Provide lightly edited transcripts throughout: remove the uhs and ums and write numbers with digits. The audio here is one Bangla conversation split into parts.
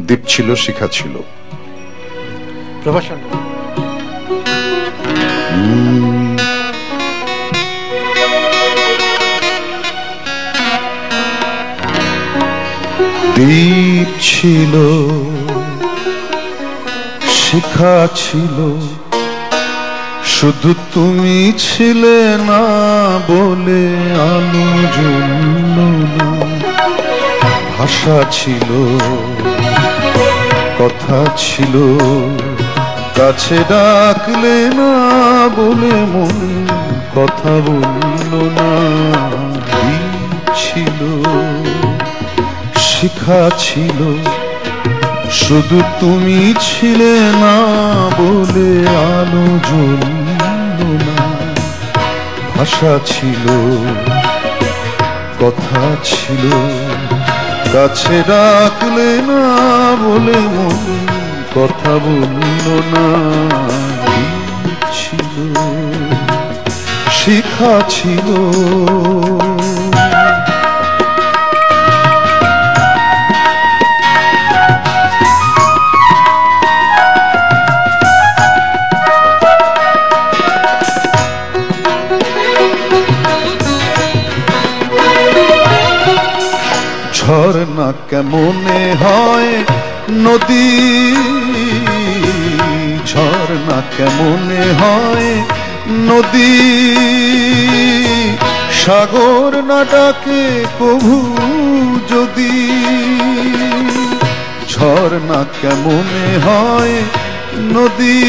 দ্বীপ ছিল, শিখা ছিল। দ্বীপ ছিল, শিখা ছিল, শুধু তুমি ছিলে না বলে আলো জ্বলল না। ভাষা ছিল, কথা ছিল, কাছে ডাকলে না বলে মন কথা বলল না। দ্বীপ ছিল, শিখা ছিল, শুধু তুমি ছিলে না বলে আলো জ্বলল না। ভাষা ছিল, কথা ছিল, কাছে ডাকলে না বলে মন কথা বলল না। দ্বীপ ছিল, শিখা ছিল। ঝর্ণা কেমনে হয় নদী, ঝর্ণা কেমনে হয় নদী, সাগর না ডাকে কভু যদি। ঝর্ণা কেমনে হয় নদী,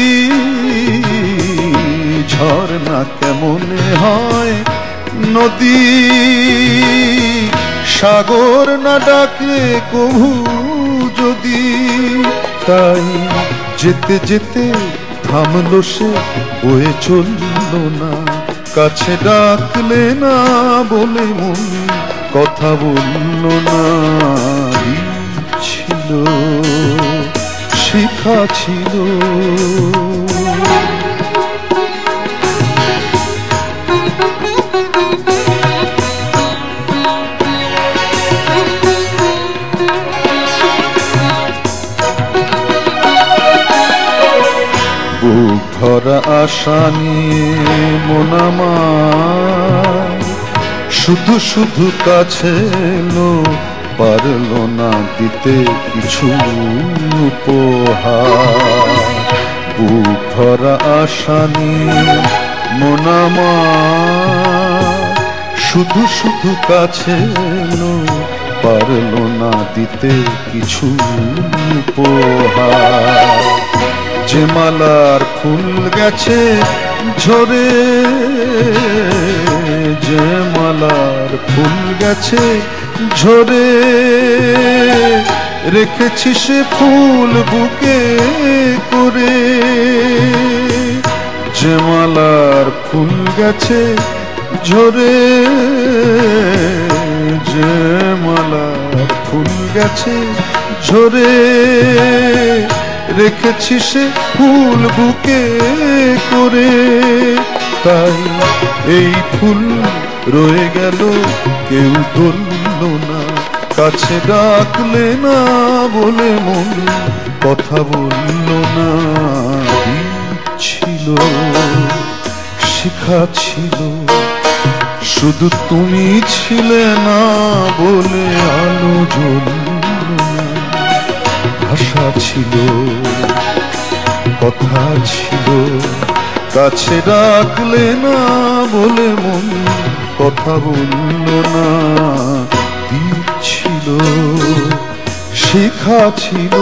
ঝর্ণা কেমনে হয় নদী, সাগর না ডাকে কভু যদি। তাই যেতে যেতে থামলো সে, বয়ে চলল না। কাছে ডাকলে না বলে মন কথা বলল না। দ্বীপ ছিল, শিখা ছিল। বুক ভরা আশা নিয়ে মন আমার শুধু শুধু কাছে এলো, পারলো না দিতে কিছু উপহার। বুক ভরা আশা নিয়ে মন আমার শুধু শুধু কাছে এলো, পারলো না দিতে কিছু উপহার। যে মালার ফুল গেছে ঝরে, যে মালার ফুল গেছে ঝরে, রেখেছি সে ফুল বুকে করে। যে মালার ফুল গেছে ঝরে, যে মালার ফুল গেছে ঝরে, রেখেছি সে ফুল বুকে করে। তাই এই ফুল রয়ে গেল, কেউ ধরল না। কাছে ডাকলে না বলে মন কথা বলল না। দ্বীপ ছিল, শিখা ছিল, শুধু তুমি ছিলে না বলে আলো জ্বলল না। ভাষা ছিল, কথা ছিল, কাছে ডাকলে না বলে মন কথা বলল না। দ্বীপ ছিল, শিখা ছিল।